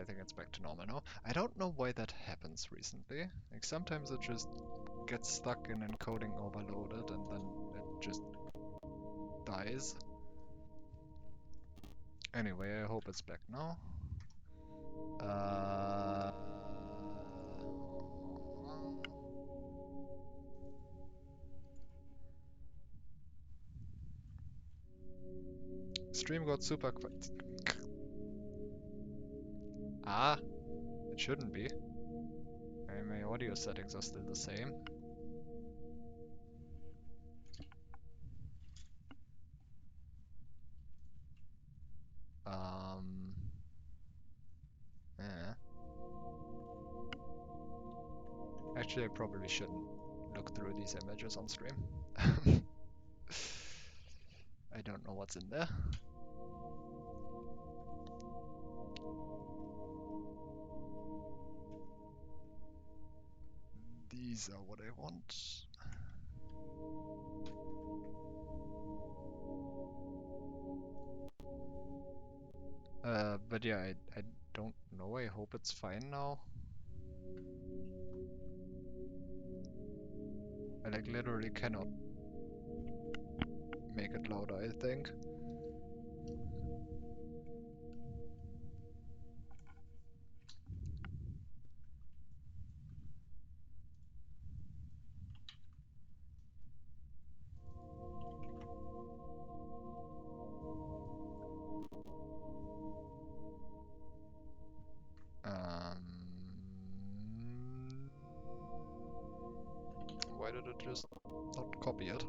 I think it's back to normal now. I don't know why that happens recently. Like sometimes it just gets stuck in encoding overloaded and then it just dies. Anyway, I hope it's back now. Stream got super quiet. Ah, it shouldn't be. My audio settings are still the same. Yeah. Actually, I probably shouldn't look through these images on stream. I don't know what's in there. These are what I want. But yeah, I don't know. I hope it's fine now. I like literally cannot make it louder, I think. Why did it just not copy it?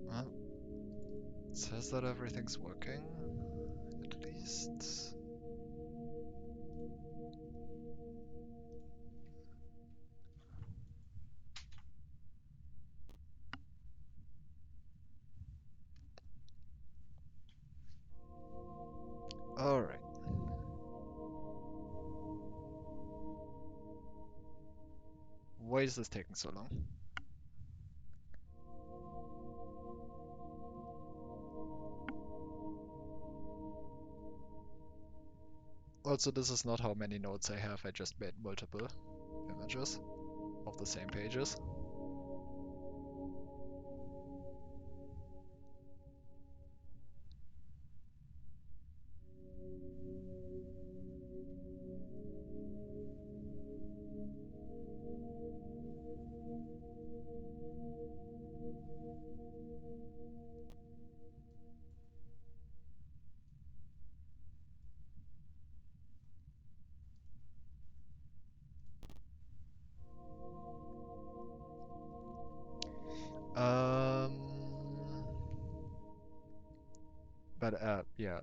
Well, it says that everything's working, at least. Alright. Why is this taking so long? Also, this is not how many nodes I have. I just made multiple images of the same pages. But yeah,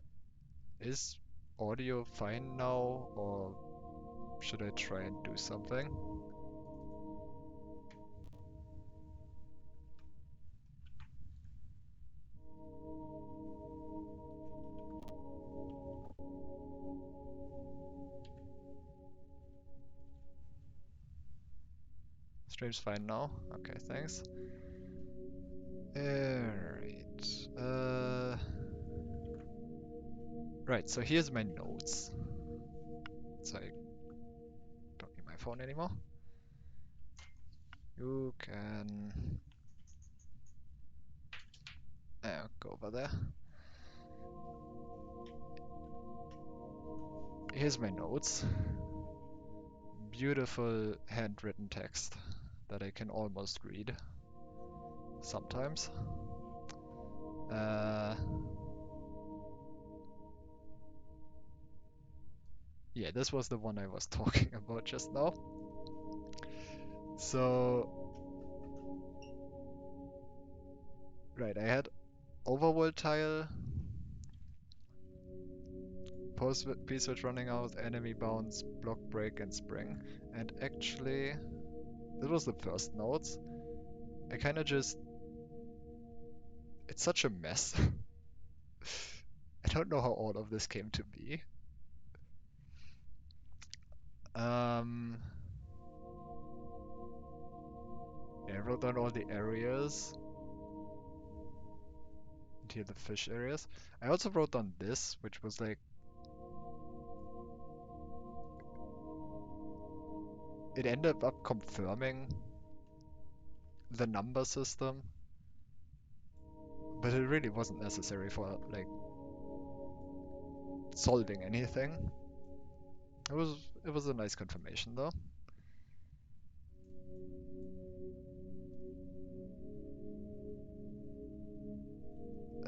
is audio fine now, or should I try and do something? Stream's fine now? Okay, thanks. Alright. Right, so here's my notes. So I don't need my phone anymore. You can go over there. Here's my notes. Beautiful handwritten text that I can almost read sometimes. Yeah, this was the one I was talking about just now. So, right, I had overworld tile, post P-switch running out, enemy bounce, block break, and spring. And actually, this was the first notes. I kind of just... It's such a mess. And don't know how all of this came to be. Um, yeah, I wrote down all the areas. And here the fish areas. I also wrote down this, which was like, it ended up confirming the number system, but it really wasn't necessary for like solving anything. It was a nice confirmation though.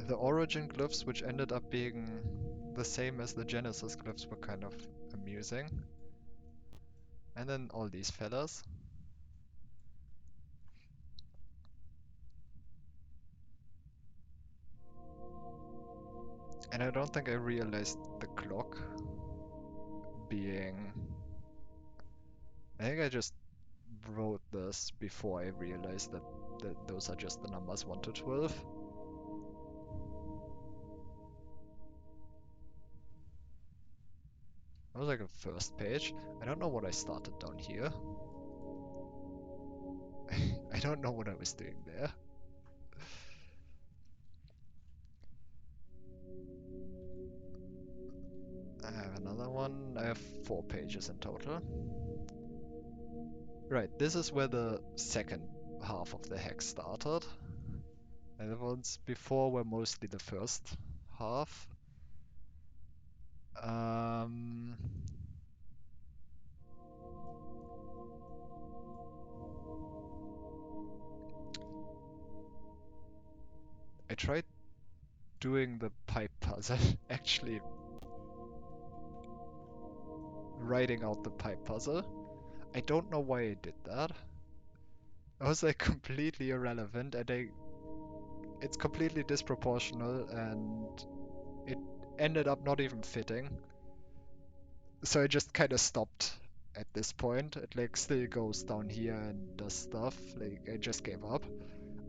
The origin glyphs, which ended up being the same as the Genesis glyphs, were kind of amusing. And then all these fellas. And I don't think I realized the clock being... I think I just wrote this before I realized that those are just the numbers 1 to 12. That was like a first page. I don't know what I started down here. I don't know what I was doing there. I have another one. I have 4 pages in total. Right, this is where the second half of the hex started. And the ones before were mostly the first half. Um, I tried doing the pipe puzzle, actually writing out the pipe puzzle. I don't know why I did that. I was like completely irrelevant and it's completely disproportional and it ended up not even fitting. So I just kind of stopped at this point. It like still goes down here and does stuff. Like I just gave up.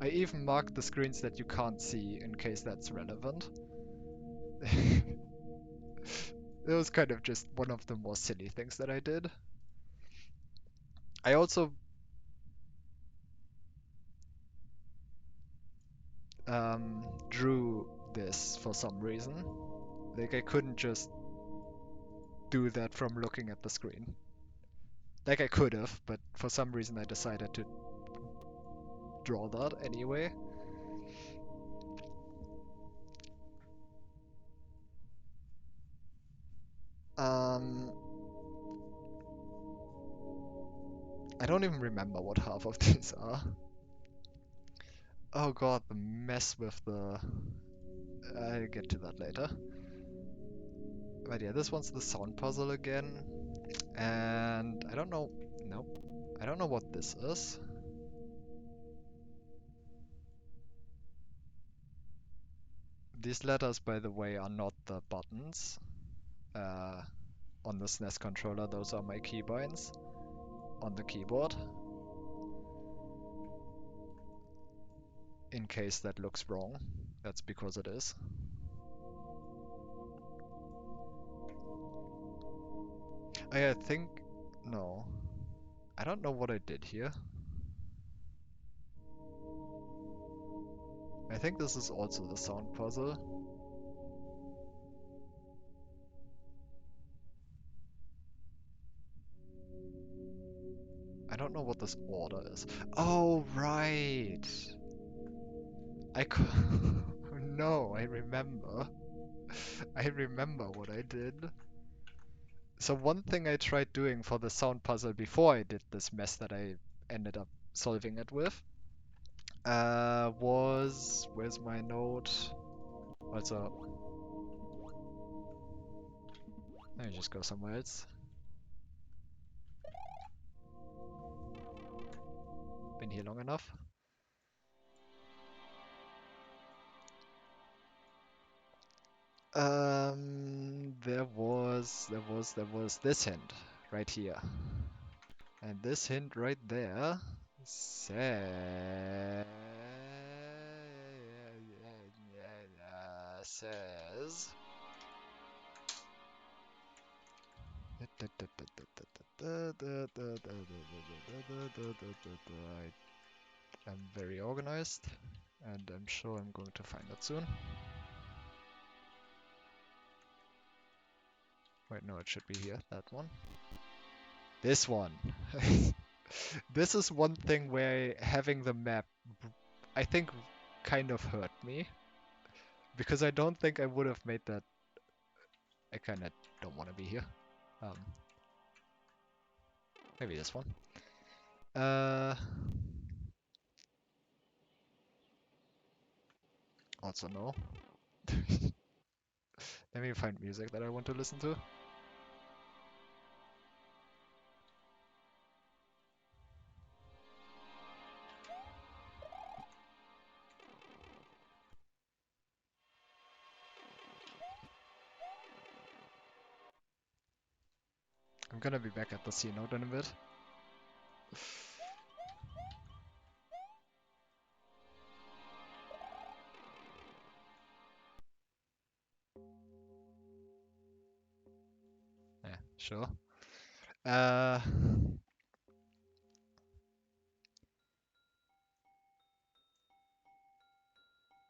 I even marked the screens that you can't see in case that's relevant. It was kind of just one of the more silly things that I did. I also drew this for some reason. Like I couldn't just do that from looking at the screen. Like I could have, but for some reason I decided to draw that anyway. Um, I don't even remember what half of these are. Oh god, the mess with the... I'll get to that later. But yeah, this one's the sound puzzle again. And I don't know... Nope. I don't know what this is. These letters, by the way, are not the buttons. Uh, on the SNES controller, those are my keybinds on the keyboard. In case that looks wrong, that's because it is. I think... No. I don't know what I did here. I think this is also the sound puzzle. I don't know what this order is. Oh, right! I could... No, I remember. I remember what I did. So one thing I tried doing for the sound puzzle before I did this mess that I ended up solving it with, was... Where's my note? Also, let me just go somewhere else. Been here long enough. There was this hint right here. And this hint right there says I am very organized, and I'm sure I'm going to find that soon. Wait, no, it should be here, that one. This one. This is one thing where having the map, I think, kind of hurt me. Because I don't think I would have made that. I kind of don't want to be here. Um, Maybe this one. Also no. Let me find music that I want to listen to. I'm gonna be back at the C note in a bit. Yeah, sure. Uh,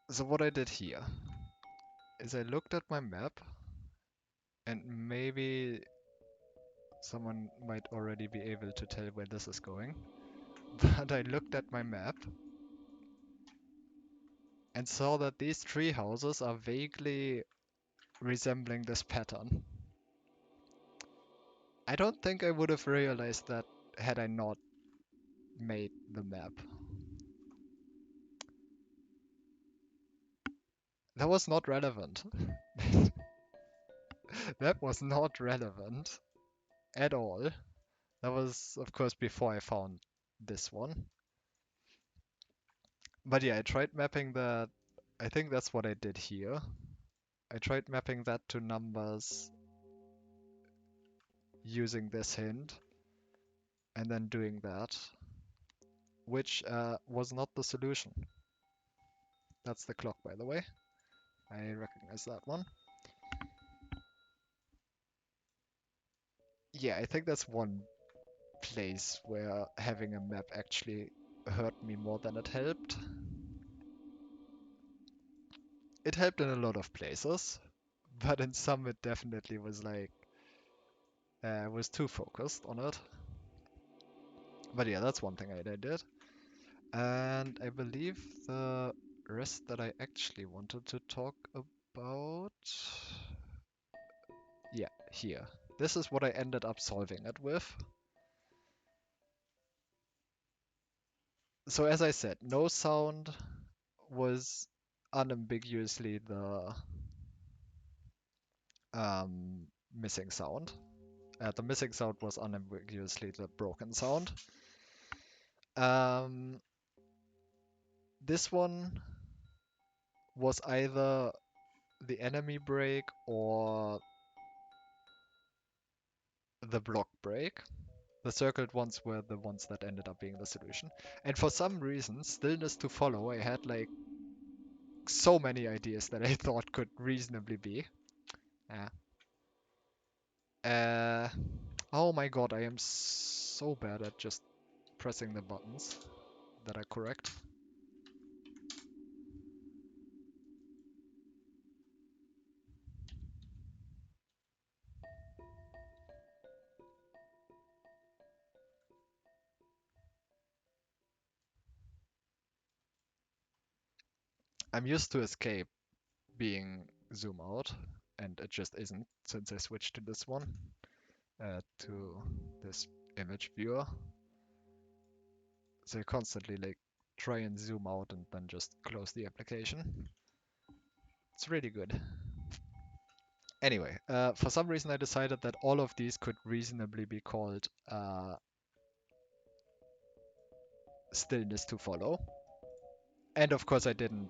so what I did here is I looked at my map, and maybe someone might already be able to tell where this is going. But I looked at my map and saw that these tree houses are vaguely resembling this pattern. I don't think I would have realized that had I not made the map. That was not relevant. That was not relevant at all. That was, of course, before I found this one. But yeah, I tried mapping that. I think that's what I did here. I tried mapping that to numbers using this hint and then doing that, which was not the solution. That's the clock, by the way. I recognize that one. Yeah, I think that's one place where having a map actually hurt me more than it helped. It helped in a lot of places, but in some it definitely was like was too focused on it. But yeah, that's one thing I did. And I believe the rest that I actually wanted to talk about, yeah, here. This is what I ended up solving it with. So as I said, no sound was unambiguously the missing sound. The missing sound was unambiguously the broken sound. Um, this one was either the enemy break or the block break. The circled ones were the ones that ended up being the solution. And for some reason, stillness to follow, I had like so many ideas that I thought could reasonably be. Yeah. Uh, oh my god, I am so bad at just pressing the buttons that are correct. I'm used to escape being zoom out, and it just isn't since I switched to this one, to this image viewer. So I constantly like try and zoom out and then just close the application. It's really good. Anyway, for some reason I decided that all of these could reasonably be called stillness to follow. And of course I didn't,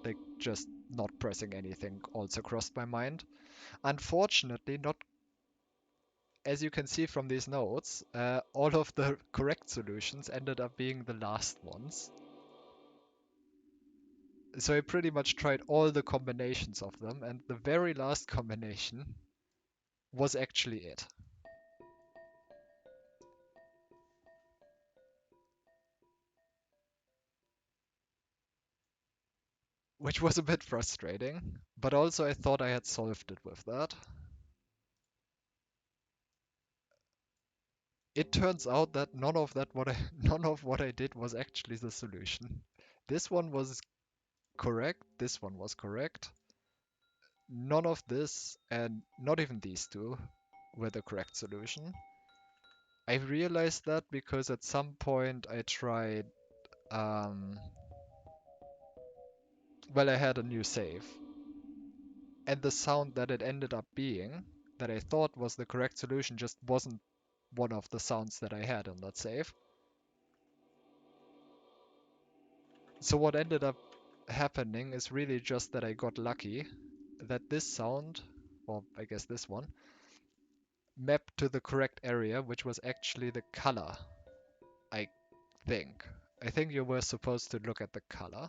like just not pressing anything also crossed my mind. Unfortunately, not as you can see from these notes, all of the correct solutions ended up being the last ones. So I pretty much tried all the combinations of them, and the very last combination was actually it. which was a bit frustrating. But also I thought I had solved it with that. It turns out that none of what I did was actually the solution. This one was correct, this one was correct. None of this, and not even these two, were the correct solution. I realized that because at some point I tried, um, well, I had a new save, and the sound that it ended up being, that I thought was the correct solution, just wasn't one of the sounds that I had in that save. So what ended up happening is really just that I got lucky that this sound, or I guess this one, mapped to the correct area, which was actually the color, I think. I think you were supposed to look at the color.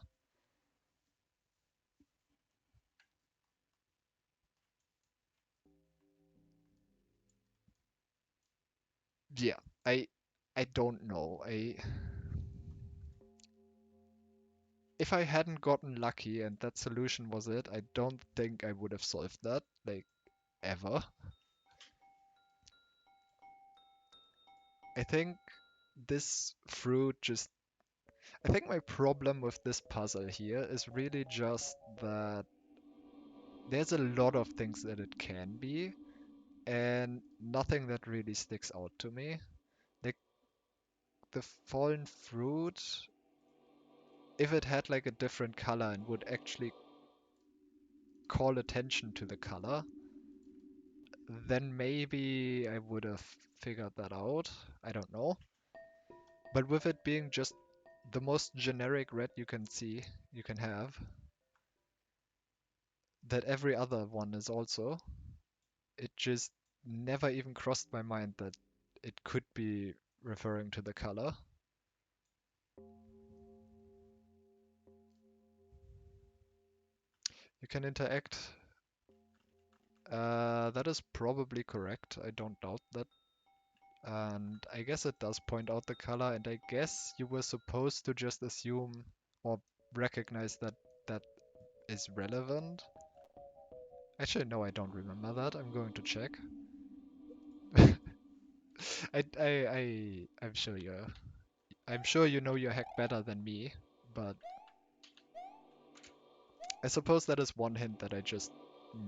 Yeah, I I don't know. If I hadn't gotten lucky and that solution was it, I don't think I would have solved that, like, ever. I think this fruit just I think my problem with this puzzle here is really just that there's a lot of things that it can be, and nothing that really sticks out to me. Like the fallen fruit, if it had like a different color and would actually call attention to the color, then maybe I would have figured that out. I don't know. But with it being just the most generic red you can have, that every other one is also, it just never even crossed my mind that it could be referring to the color. You can interact. That is probably correct. I don't doubt that. And I guess it does point out the color, and I guess you were supposed to just assume or recognize that that is relevant. Actually, no, I don't remember that. I'm going to check. I'm sure I'm sure you know your hack better than me, but I suppose that is one hint that I just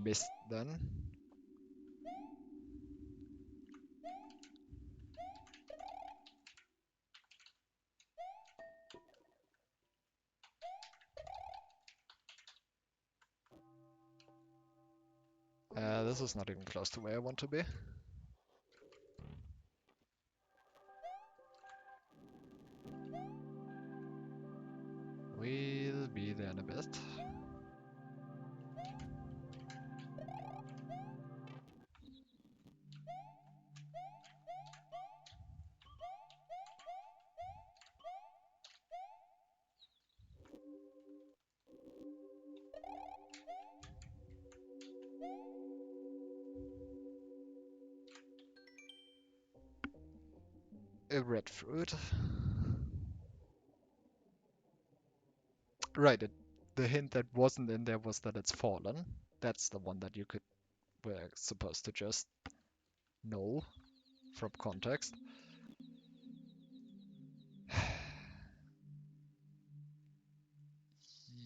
missed then. This is not even close to where I want to be. We'll be there in a bit. A red fruit. Right, the hint that wasn't in there was that it's fallen. That's the one that you were supposed to just know from context.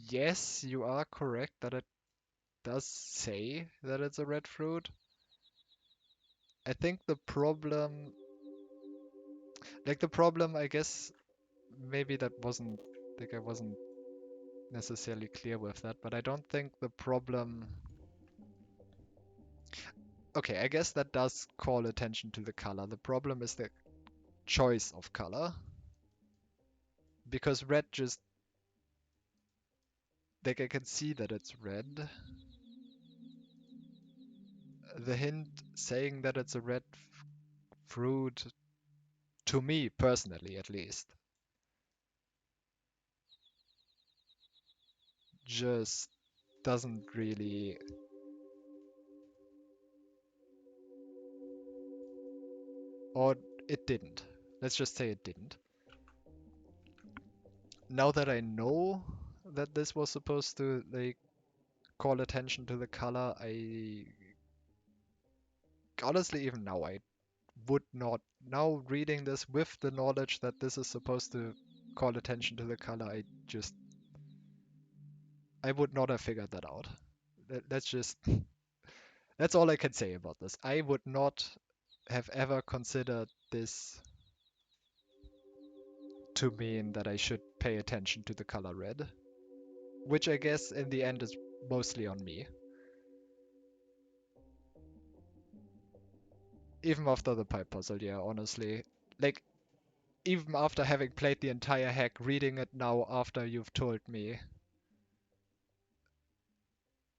Yes, you are correct that it does say that it's a red fruit. I think the problem, I guess, maybe that wasn't, like, I wasn't necessarily clear with that, but I don't think the problem. Okay, I guess that does call attention to the color. The problem is the choice of color. Because red just, like, I can see that it's red. The hint saying that it's a red fruit, to me personally at least, just doesn't really, or it didn't. Let's just say it didn't. Now that I know that this was supposed to like call attention to the color, I honestly even now I would not, now reading this with the knowledge that this is supposed to call attention to the color, I would not have figured that out. That's just that's all I can say about this. I would not have ever considered this to mean that I should pay attention to the color red, which I guess in the end is mostly on me. Even after the pipe puzzle, yeah, honestly. Like, even after having played the entire hack, reading it now after you've told me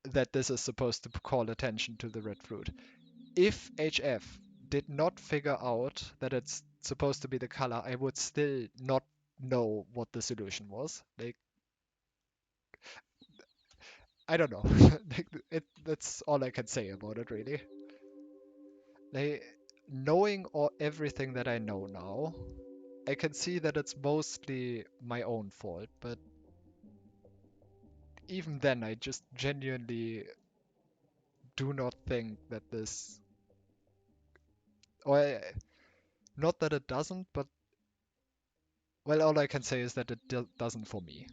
that this is supposed to call attention to the red fruit. If HF did not figure out that it's supposed to be the color, I would still not know what the solution was. Like, I don't know. Like, that's all I can say about it, really. Like, knowing all everything that I know now, I can see that it's mostly my own fault, but even then, I just genuinely do not think that this, or not that it doesn't, but well, all I can say is that it doesn't for me.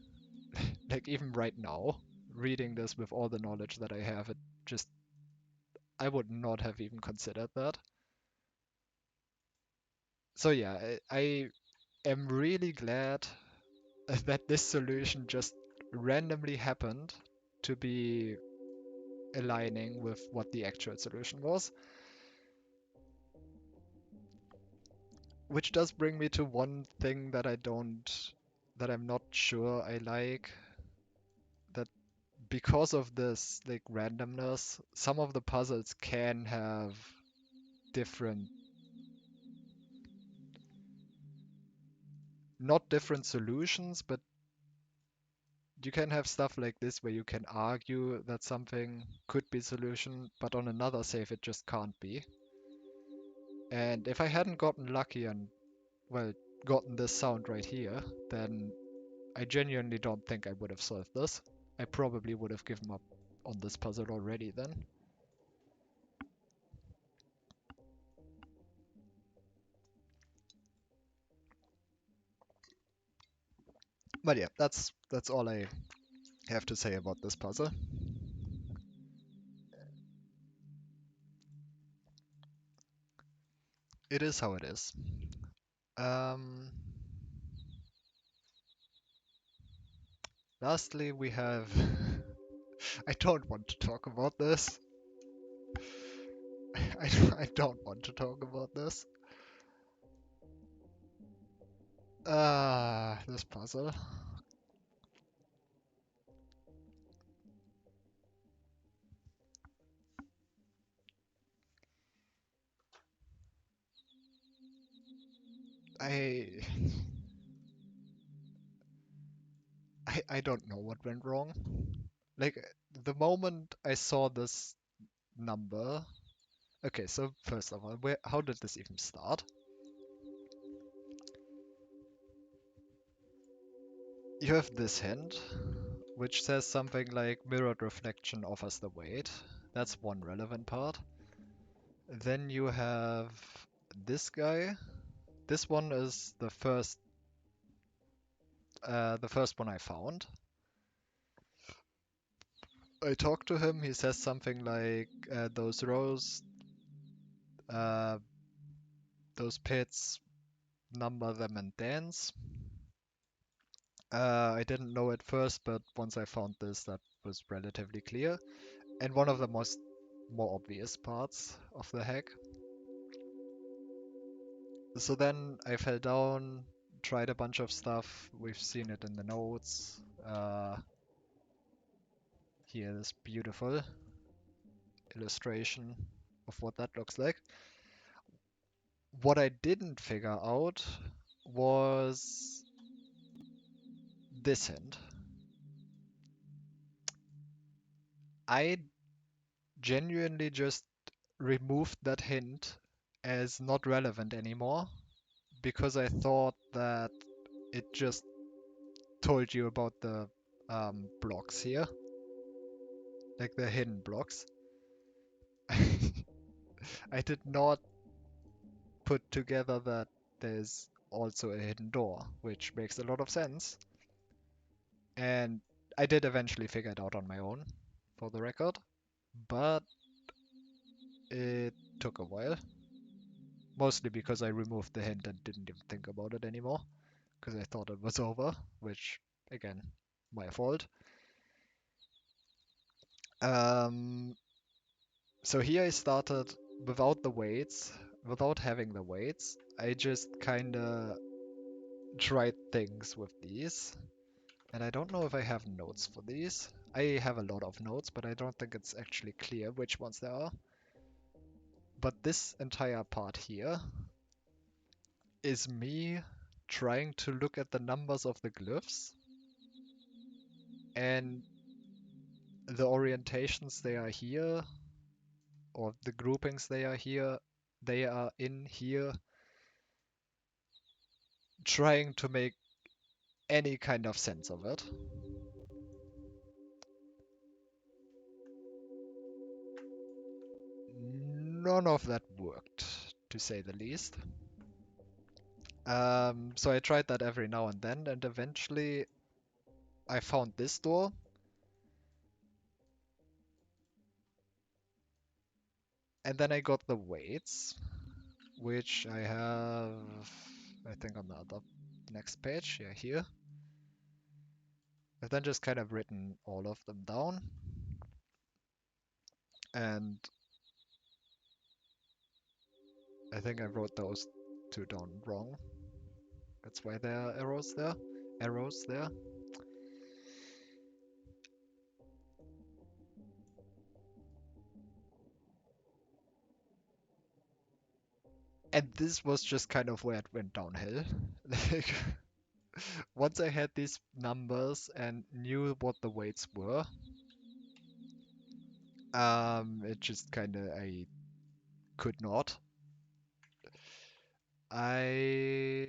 Like even right now, reading this with all the knowledge that I have, it just I would not have even considered that. So yeah, I am really glad that this solution just randomly happened to be aligning with what the actual solution was. Which does bring me to one thing that that I'm not sure I like, that because of this like randomness, some of the puzzles can have different, not different solutions, but you can have stuff like this where you can argue that something could be solution, but on another save it just can't be. And if I hadn't gotten lucky and, well, gotten this sound right here, then I genuinely don't think I would have solved this. I probably would have given up on this puzzle already then. But yeah, that's all I have to say about this puzzle. It is how it is. Um, Lastly, we have. I don't want to talk about this. I don't want to talk about this. This puzzle. I, I don't know what went wrong. Like the moment I saw this number. Okay, so first of all, how did this even start? You have this hint, which says something like mirrored reflection offers the weight. That's one relevant part. Then you have this guy. This one is the first one I found. I talked to him. He says something like, uh, those pits, number them and dance. I didn't know at first, but once I found this, that was relatively clear. And one of the more obvious parts of the hack. So then I fell down, tried a bunch of stuff. We've seen it in the notes. Here, this beautiful illustration of what that looks like. What I didn't figure out was this hint. I genuinely just removed that hint as not relevant anymore because I thought that it just told you about the blocks here, like the hidden blocks. I did not put together that there's also a hidden door, which makes a lot of sense. And I did eventually figure it out on my own, for the record, but it took a while. Mostly because I removed the hint and didn't even think about it anymore, because I thought it was over, which, again, my fault. Um, so here I started without the weights, without having the weights. I just kinda tried things with these. And I don't know if I have notes for these. I have a lot of notes, but I don't think it's actually clear which ones there are. But this entire part here is me trying to look at the numbers of the glyphs and the orientations they are here, or the groupings they are here, they are in here, trying to make any kind of sense of it. None of that worked, to say the least. So I tried that every now and then, and eventually I found this door, and then I got the weights, which I have, I think, on the other next page, yeah, here. I've then just kind of written all of them down, and I think I wrote those two down wrong. That's why there are arrows there. Arrows there. And this was just kind of where it went downhill. Like, once I had these numbers and knew what the weights were, it just kind of, I could not. I,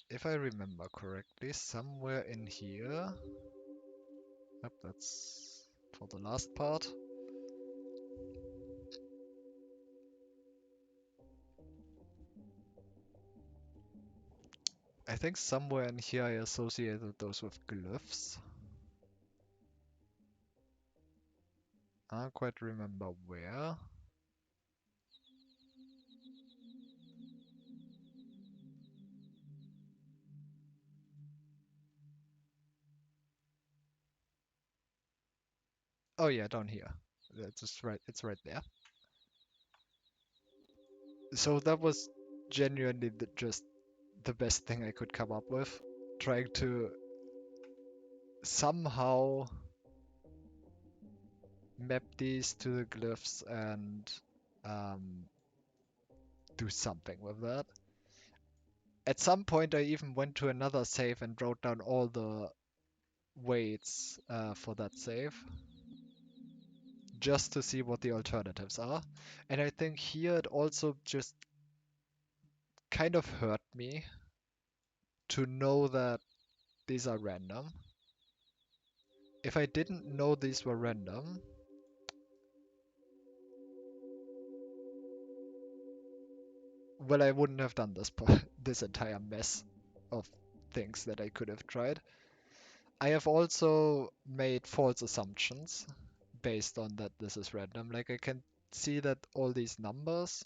if I remember correctly, somewhere in here, yep, that's for the last part. I think somewhere in here I associated those with glyphs. I don't quite remember where. Oh yeah, down here. That's just right. It's right there. So that was genuinely just the best thing I could come up with. Trying to somehow map these to the glyphs and um, do something with that. At some point, I even went to another save and wrote down all the weights for that save, just to see what the alternatives are. And I think here it also just kind of hurt me to know that these are random. If I didn't know these were random, well, I wouldn't have done this this entire mess of things that I could have tried. I have also made false assumptions based on that this is random. Like I can see that all these numbers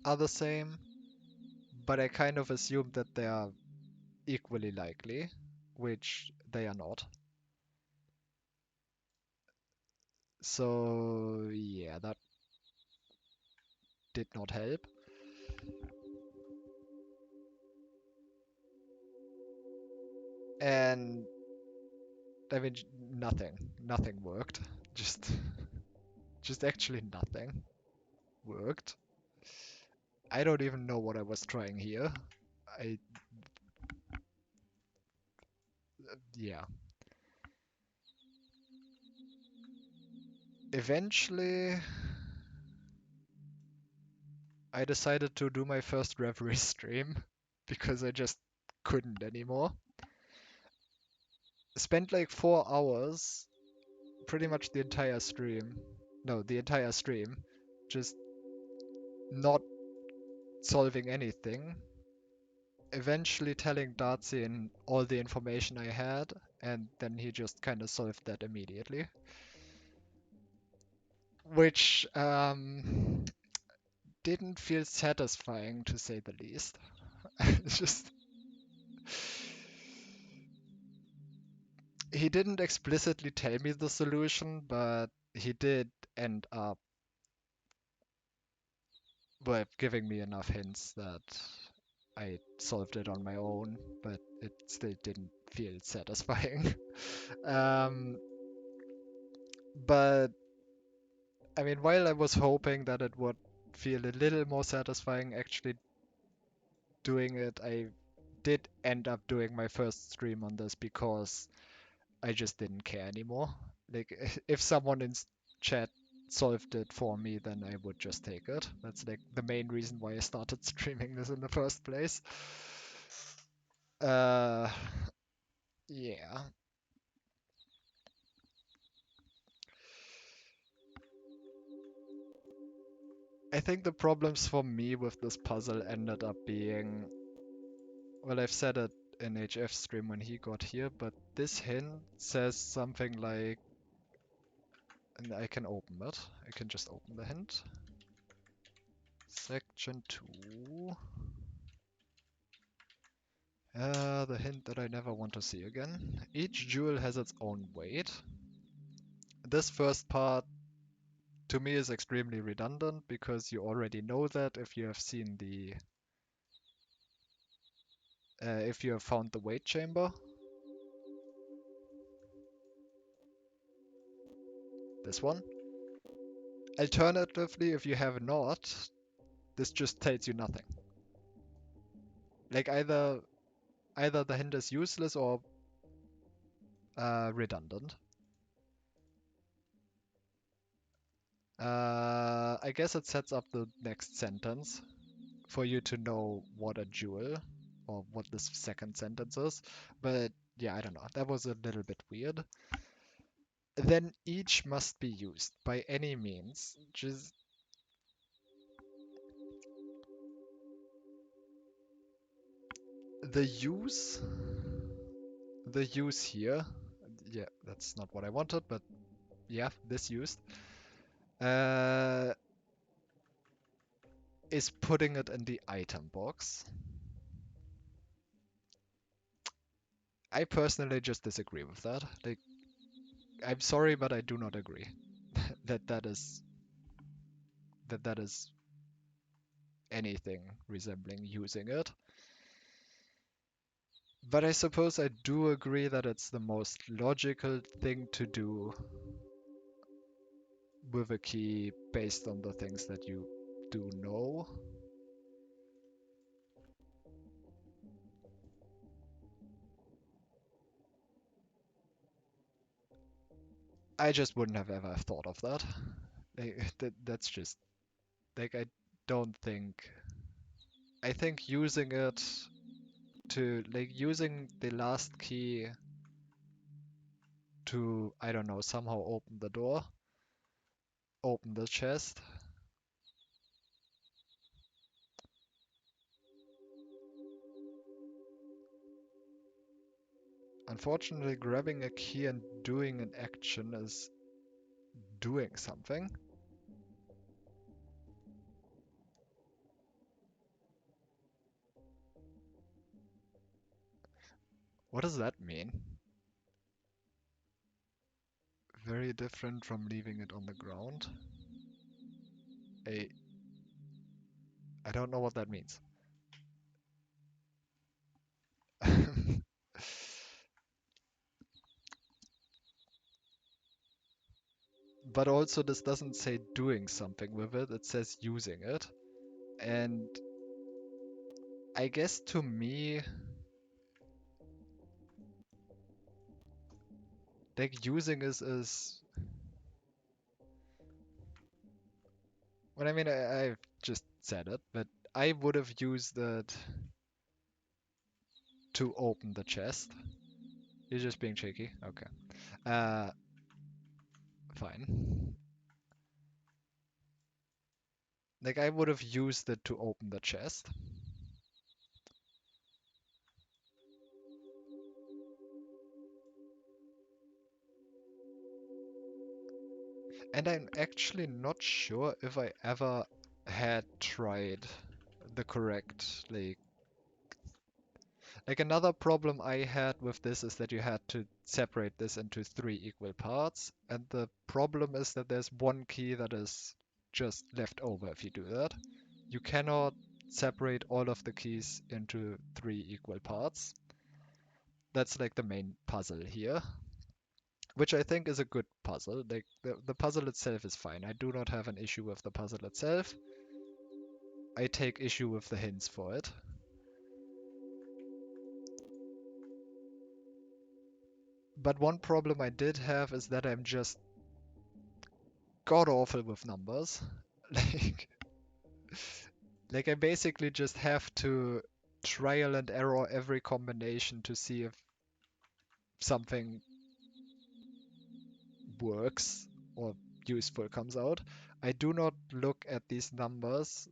are the same, but I kind of assumed that they are equally likely, which they are not. So yeah, that did not help. And I mean, nothing worked. Just, just actually nothing worked. I don't even know what I was trying here. I, yeah. Eventually, I decided to do my first Reverie stream because I just couldn't anymore. Spent like 4 hours, pretty much the entire stream. No, the entire stream, just not solving anything. Eventually telling Dartsin all the information I had, and then he just kind of solved that immediately. Which didn't feel satisfying to say the least. It's just he didn't explicitly tell me the solution, but he did end up with giving me enough hints that I solved it on my own, but it still didn't feel satisfying. um, but I mean, while I was hoping that it would feel a little more satisfying actually doing it, I did end up doing my first stream on this because I just didn't care anymore. Like, if someone in chat solved it for me, then I would just take it. That's like the main reason why I started streaming this in the first place. Uh, yeah. I think the problems for me with this puzzle ended up being, well, I've said it in HF stream when he got here, but this hint says something like, and I can open it. I can just open the hint. Section 2. The hint that I never want to see again. Each jewel has its own weight. This first part to me is extremely redundant because you already know that if you have seen the if you have found the weight chamber. This one. Alternatively, if you have not, this just tells you nothing. Like either the hint is useless or redundant. I guess it sets up the next sentence for you to know what a jewel or what this second sentence is. But yeah, I don't know. That was a little bit weird. Then each must be used by any means. Just the use, the use here. Yeah, that's not what I wanted, but yeah, this used. Uh, is putting it in the item box. I personally just disagree with that. Like, I'm sorry, but I do not agree that that is anything resembling using it. But I suppose I do agree that it's the most logical thing to do with a key based on the things that you do know. I just wouldn't have ever thought of that. Like, that's just like I don't think. I think using it to like using the last key to, I don't know, somehow open the door, open the chest. Unfortunately, grabbing a key and doing an action is doing something. What does that mean? Very different from leaving it on the ground. I I don't know what that means. But also this doesn't say doing something with it, it says using it. And I guess to me, like using is well, I mean, I've just said it, but I would have used it to open the chest. You're just being cheeky? Okay. Uh, fine. Like, I would have used it to open the chest. And I'm actually not sure if I ever had tried the correct, like another problem I had with this is that you had to separate this into three equal parts, and the problem is that there's one key that is just left over if you do that. You cannot separate all of the keys into three equal parts. That's like the main puzzle here, which I think is a good puzzle. Like the puzzle itself is fine. I do not have an issue with the puzzle itself. I take issue with the hints for it. But one problem I did have is that I'm just god awful with numbers. Like, like I basically just have to trial and error every combination to see if something works or useful comes out. I do not look at these numbers,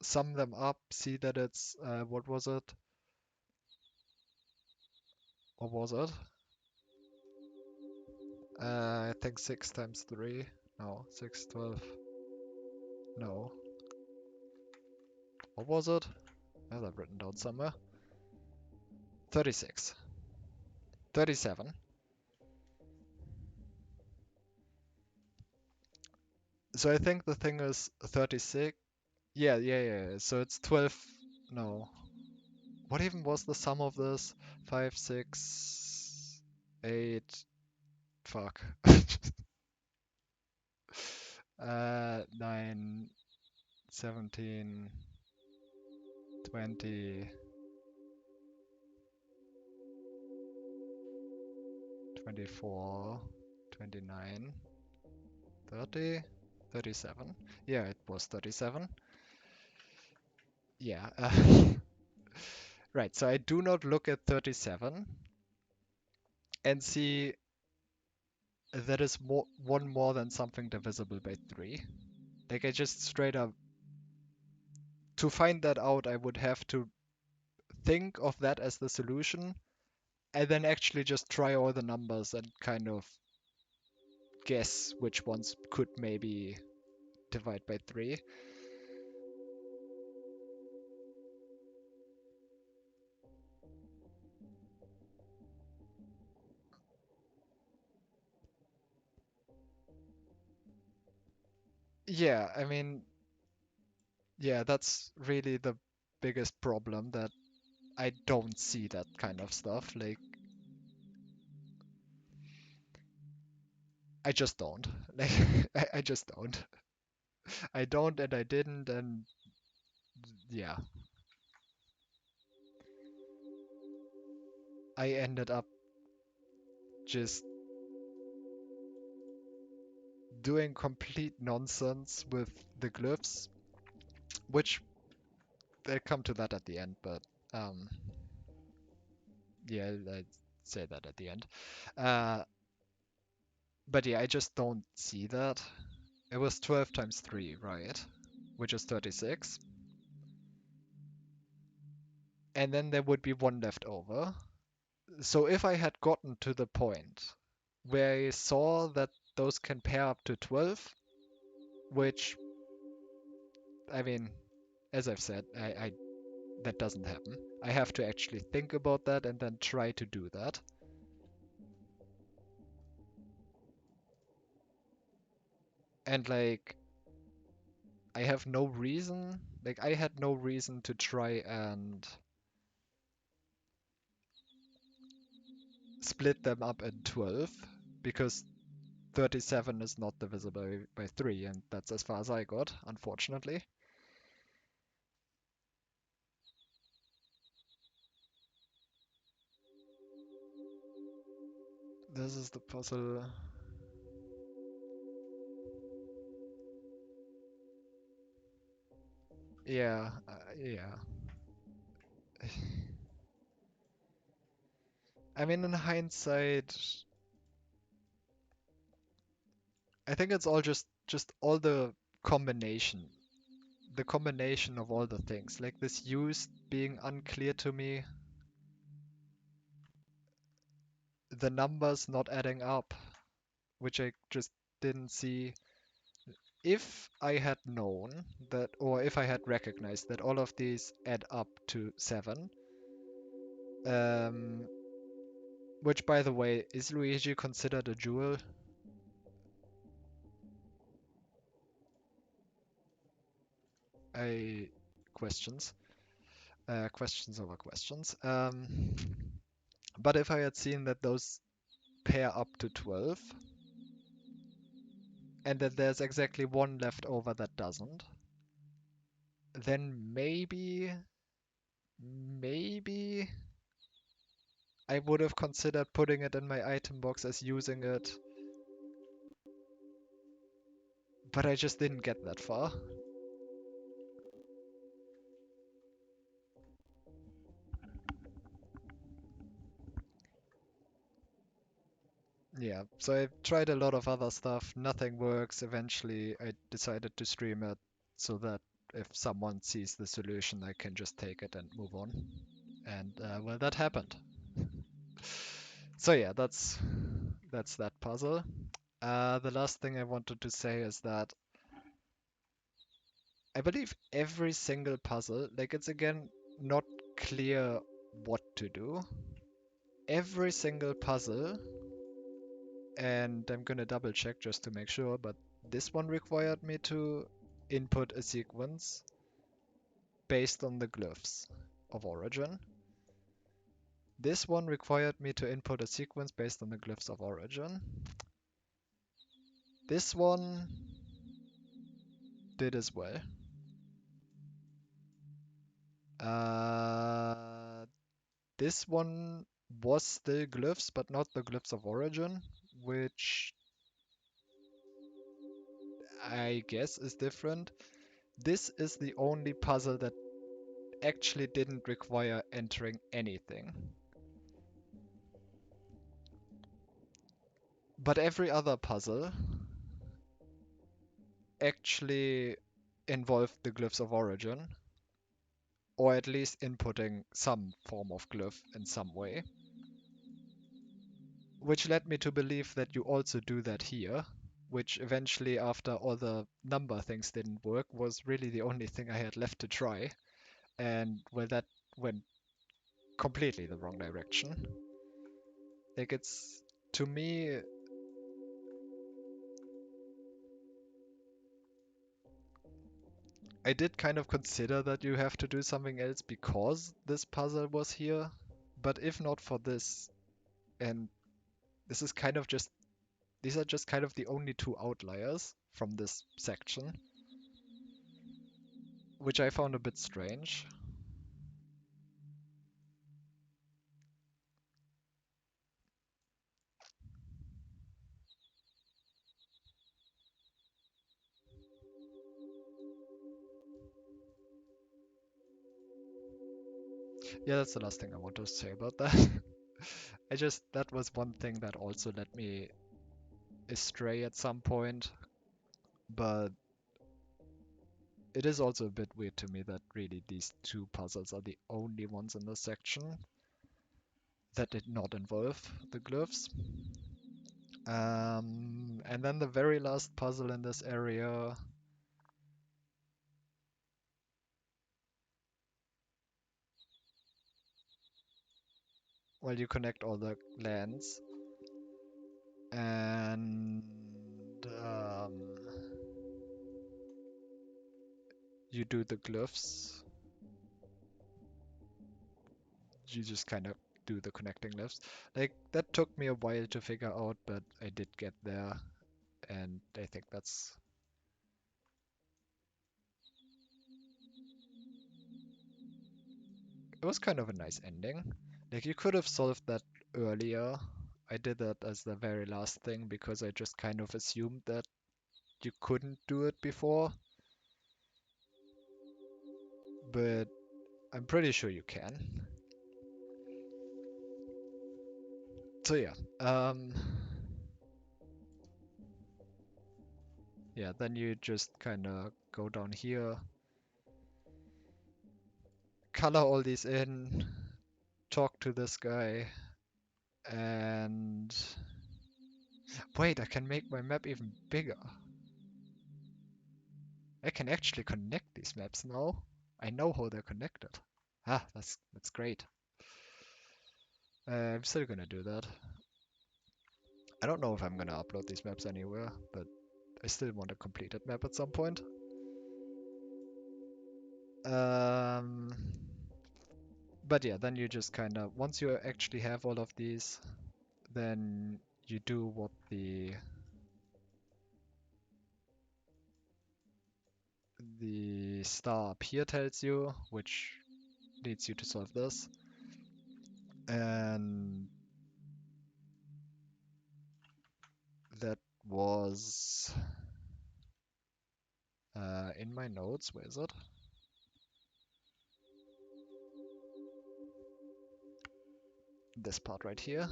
sum them up, see that it's what was it? What was it? I think 6 times 3. No, 6, 12. No. What was it? I have that written down somewhere. 36. 37. So I think the thing is 36. Yeah, yeah, yeah. So it's 12. No. What even was the sum of this? 5, 6, 8. Fuck. 9, 17, 20, 24, 29, 30, 37. Yeah, it was 37. Yeah. Right, so I do not look at 37 and see that is one more than something divisible by 3. Like I just straight up, to find that out, I would have to think of that as the solution and then actually just try all the numbers and kind of guess which ones could maybe divide by 3. Yeah, I mean, yeah, that's really the biggest problem, that I don't see that kind of stuff. Like, I just don't. Like, I just don't. I don't, and I didn't, and yeah, I ended up just doing complete nonsense with the glyphs, which they'll come to that at the end, but um, yeah, I'd say that at the end. Uh, but yeah, I just don't see that. It was 12 times 3, right? Which is 36. And then there would be one left over. So if I had gotten to the point where I saw that those can pair up to 12, which, I mean, as I've said, I that doesn't happen. I have to actually think about that and then try to do that. And like, I have no reason, like, I had no reason to try and split them up in 12 because 37 is not divisible by 3, and that's as far as I got, unfortunately. This is the puzzle. Yeah, yeah. I mean, in hindsight, I think it's all just all combination, the combination of all the things, like this use being unclear to me, the numbers not adding up, which I just didn't see. If I had known that, or if I had recognized that all of these add up to 7, um, which by the way, is Luigi considered a jewel? I questions, questions over questions. But if I had seen that those pair up to 12, and that there's exactly one left over that doesn't, then maybe I would have considered putting it in my item box as using it, but I just didn't get that far. Yeah, so I tried a lot of other stuff, nothing works. Eventually, I decided to stream it so that if someone sees the solution, I can just take it and move on. And well, that happened. So yeah, that's that puzzle. The last thing I wanted to say is that I believe every single puzzle, like it's again not clear what to do. Every single puzzle, and I'm gonna double check just to make sure, but this one required me to input a sequence based on the glyphs of origin. This one required me to input a sequence based on the glyphs of origin. This one did as well. Uh, this one was still glyphs, but not the glyphs of origin, which I guess is different. This is the only puzzle that actually didn't require entering anything. But every other puzzle actually involved the glyphs of origin, or at least inputting some form of glyph in some way, which led me to believe that you also do that here, which eventually, after all the number things didn't work, was really the only thing I had left to try. And well, that went completely the wrong direction. Like, it's, to me, I did kind of consider that you have to do something else because this puzzle was here, but if not for this, and this is kind of just, these are just kind of the only two outliers from this section, which I found a bit strange. Yeah, that's the last thing I want to say about that. That was one thing that also led me astray at some point, but it is also a bit weird to me that really these two puzzles are the only ones in this section that did not involve the glyphs. And then the very last puzzle in this area, well, you connect all the lands and you do the glyphs. You just kind of do the connecting glyphs. Like, that took me a while to figure out, but I did get there, and I think it was kind of a nice ending. Like, you could have solved that earlier. I did that as the very last thing because I just kind of assumed that you couldn't do it before, but I'm pretty sure you can. So yeah, um, yeah, then you just kind of go down here, color all these in, talk to this guy, and wait, I can make my map even bigger. I can actually connect these maps now. I know how they're connected. Ah, that's great. I'm still gonna do that. I don't know if I'm gonna upload these maps anywhere, but I still want a completed map at some point. Um, but yeah, then you just kind of, once you actually have all of these, then you do what the star up here tells you, which leads you to solve this. And that was in my notes. Where is it? This part right here.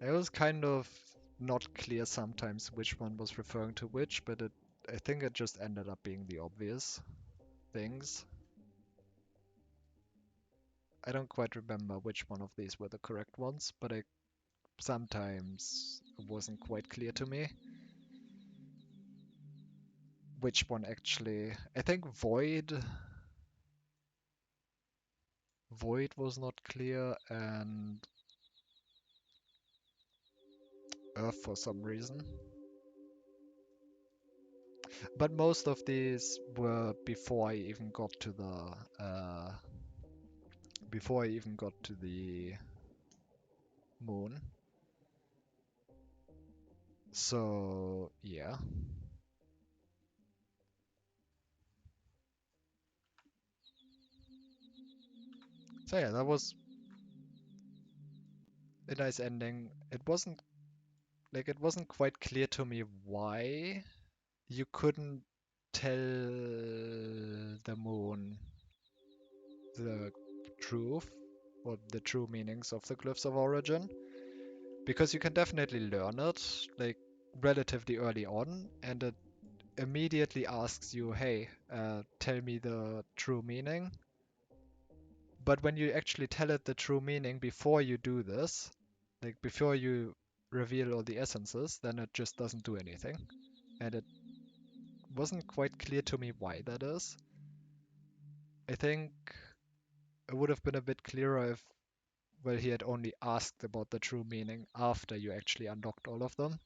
It was kind of not clear sometimes which one was referring to which, but I think it just ended up being the obvious things. I don't quite remember which one of these were the correct ones, but sometimes it wasn't quite clear to me which one actually. I think Void was not clear, and Earth for some reason. But most of these were before I even got to the moon. So yeah. So yeah, that was a nice ending. It wasn't quite clear to me why you couldn't tell the moon the truth or the true meanings of the glyphs of origin, because you can definitely learn it like relatively early on, and it immediately asks you, hey, tell me the true meaning. But when you actually tell it the true meaning before you do this, like before you reveal all the essences, then it just doesn't do anything. And it wasn't quite clear to me why that is. I think it would have been a bit clearer if, well, he had only asked about the true meaning after you actually unlocked all of them.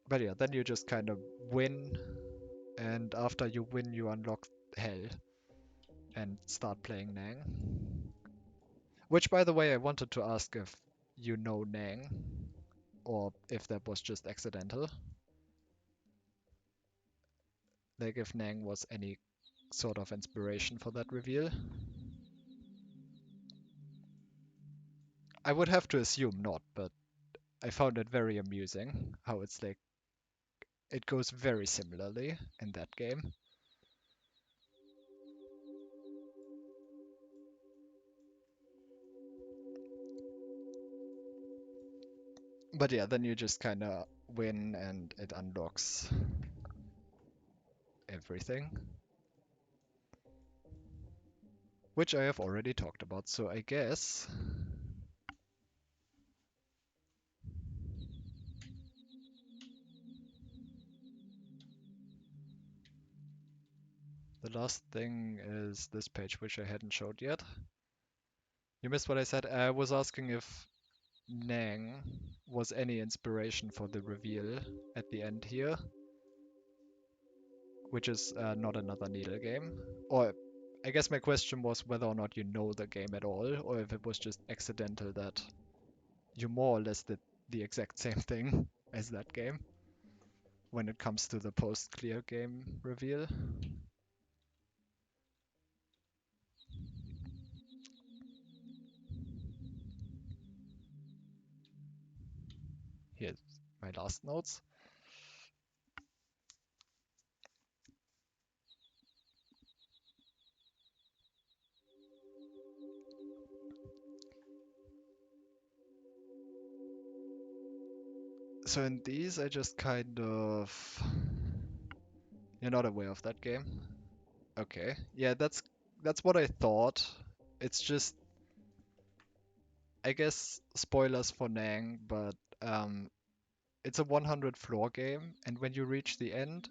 But yeah, then you just kind of win, and after you win, you unlock Hell and start playing Nang. Which, by the way, I wanted to ask if you know Nang, or if that was just accidental. Like if Nang was any sort of inspiration for that reveal. I would have to assume not, but I found it very amusing how it's like it goes very similarly in that game. But yeah, then you just kind of win and it unlocks everything, which I have already talked about. So I guess the last thing is this page, which I hadn't showed yet. You missed what I said. I was asking if Nang was any inspiration for the reveal at the end here, which is not another needle game. Or I guess my question was whether or not you know the game at all, or if it was just accidental that you more or less did the exact same thing as that game when it comes to the post-clear game reveal. Here's my last notes. So in these, I just kind of... You're not aware of that game? Okay. Yeah, that's what I thought. It's just, I guess, spoilers for Nang, but um, it's a 100 floor game, and when you reach the end,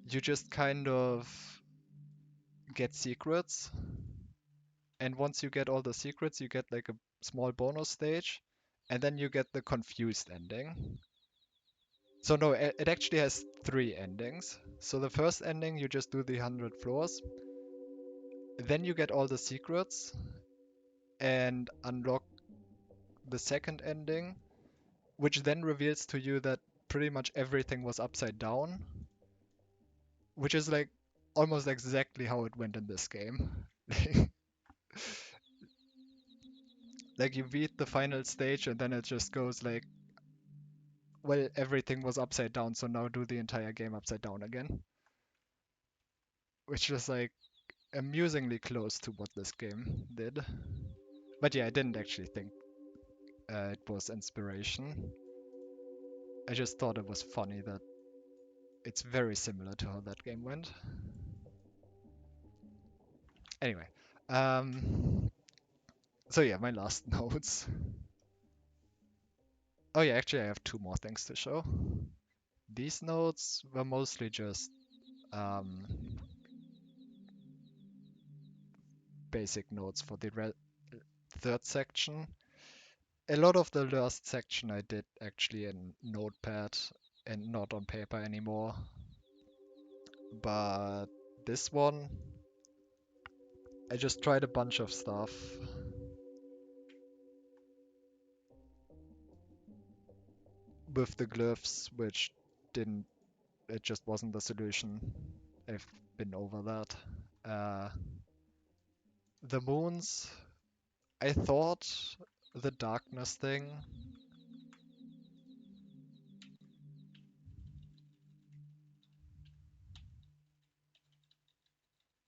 you just kind of get secrets. And once you get all the secrets, you get like a small bonus stage, and then you get the confused ending. So no, it actually has three endings. So the first ending, you just do the 100 floors, then you get all the secrets and unlock the second ending, which then reveals to you that pretty much everything was upside down, which is like almost exactly how it went in this game. Like you beat the final stage and then it just goes like, well, everything was upside down, so now do the entire game upside down again. Which is like amusingly close to what this game did. But yeah, I didn't actually think it was inspiration. I just thought it was funny that it's very similar to how that game went. Anyway, so yeah, my last notes. Oh yeah, actually I have two more things to show. These notes were mostly just um, basic notes for the third section. A lot of the last section I did actually in Notepad and not on paper anymore. But this one, I just tried a bunch of stuff with the glyphs, which didn't, it just wasn't the solution. I've been over that. Uh, the moons, I thought the darkness thing,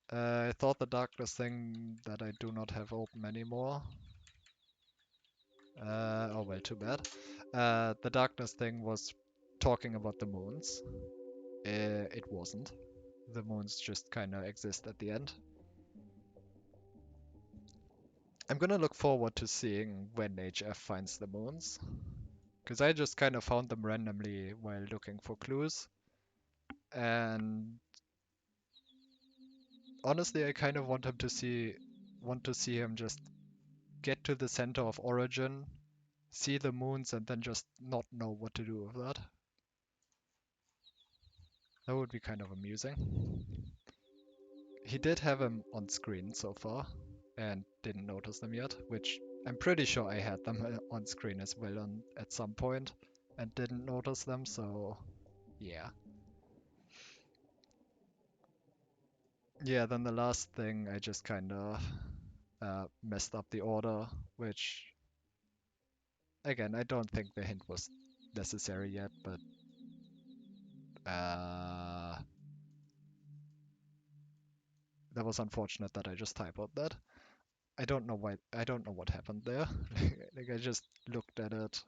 I thought the darkness thing that I do not have open anymore. Oh well, too bad. The darkness thing was talking about the moons. It wasn't. The moons just kind of exist at the end. I'm gonna look forward to seeing when HF finds the moons, because I just kind of found them randomly while looking for clues. And honestly, I kind of want to see him just get to the center of origin, see the moons, and then just not know what to do with that. That would be kind of amusing. He did have them on screen so far, and didn't notice them yet, which I'm pretty sure I had them on screen as well at some point, and didn't notice them, so yeah. Yeah, then the last thing, I just kind of messed up the order, which, again, I don't think the hint was necessary yet, but uh, that was unfortunate that I just typoed that. I don't know why, I don't know what happened there. Like, I just looked at it.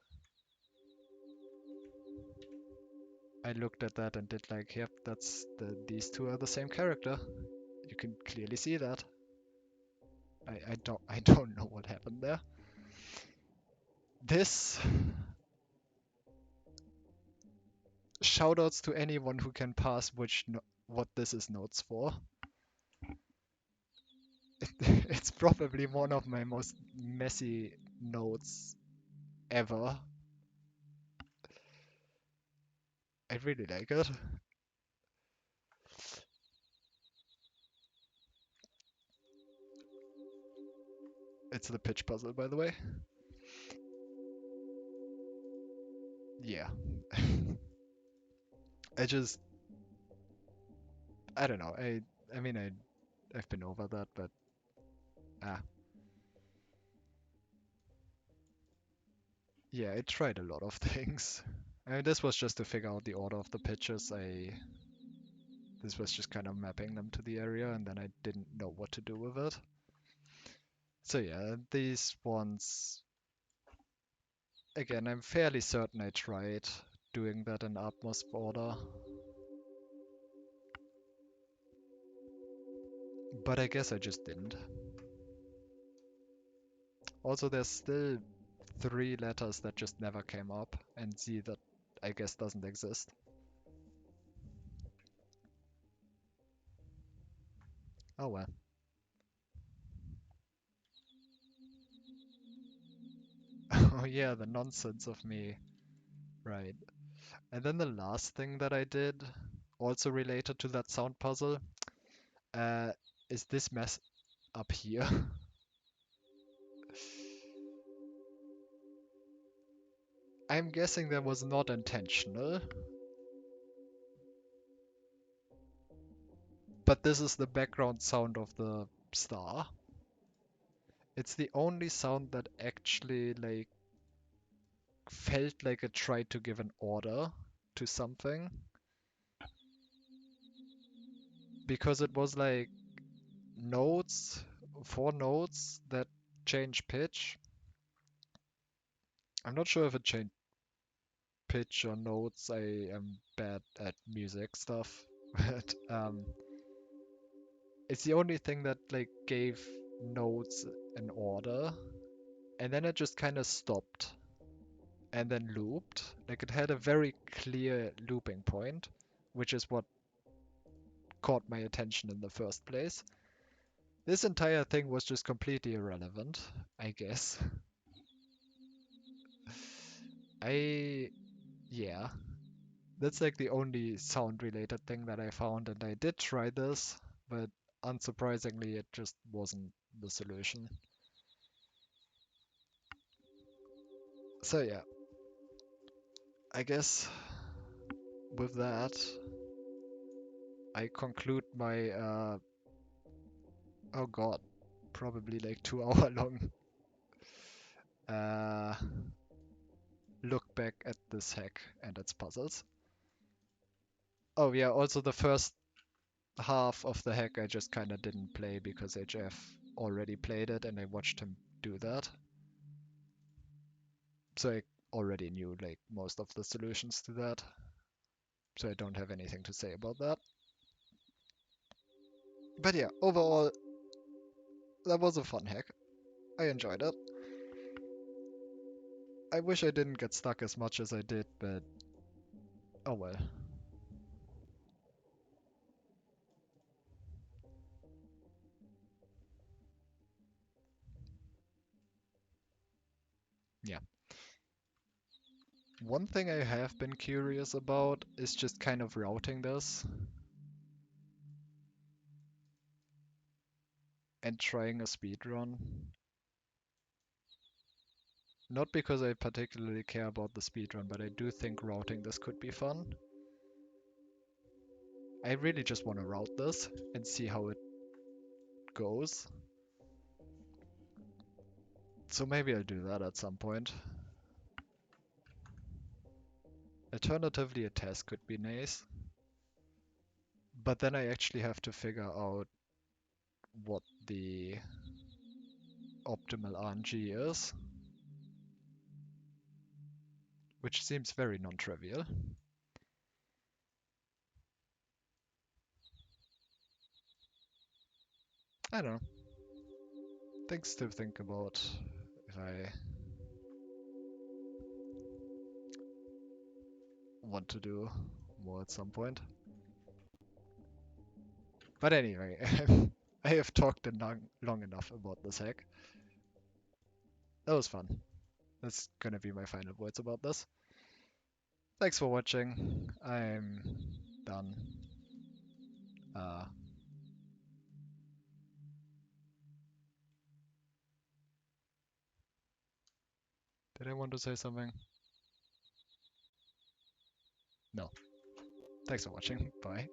I looked at that and did like, yep, these two are the same character. You can clearly see that. I don't know what happened there. This shoutouts to anyone who can pass what this is notes for. It's probably one of my most messy notes ever. I really like it. It's the pitch puzzle, by the way. Yeah. I just, I don't know. I mean, I've been over that, but ah, yeah, I tried a lot of things. I mean, this was just to figure out the order of the pitches. This was just kind of mapping them to the area, and then I didn't know what to do with it. So yeah, these ones, Again, I'm fairly certain I tried doing that in utmost order, but I guess I just didn't. Also, there's still 3 letters that just never came up, and Z that I guess doesn't exist. Oh well. Oh yeah, the nonsense of me. Right. And then the last thing that I did, also related to that sound puzzle, uh, is this mess up here. I'm guessing that was not intentional, but this is the background sound of the star. It's the only sound that actually like felt like it tried to give an order to something, because it was like notes, 4 notes that change pitch. I'm not sure if it changed pitch or notes. I am bad at music stuff, but it's the only thing that like gave notes an order, and then it just kind of stopped and then looped. Like it had a very clear looping point, which is what caught my attention in the first place. This entire thing was just completely irrelevant, I guess. I, yeah, that's like the only sound related thing that I found, and I did try this, but unsurprisingly, it just wasn't the solution. So yeah, I guess with that, I conclude my, oh god, probably like 2 hour long uh, look back at this hack and its puzzles. Oh yeah, also the first half of the hack I just kind of didn't play because HF already played it and I watched him do that. So I already knew like most of the solutions to that. So I don't have anything to say about that. But yeah, overall, that was a fun hack. I enjoyed it. I wish I didn't get stuck as much as I did, but oh well. Yeah. One thing I have been curious about is just kind of routing this and trying a speed run. Not because I particularly care about the speedrun, but I do think routing this could be fun. I really just want to route this and see how it goes. So maybe I'll do that at some point. Alternatively, a test could be nice. But then I actually have to figure out what the optimal RNG is, which seems very non-trivial. I don't know. Things to think about if I want to do more at some point. But anyway, I have talked long enough about this hack. That was fun. That's gonna be my final words about this. Thanks for watching. I'm done. Uh, did I want to say something? No. Thanks for watching. Bye.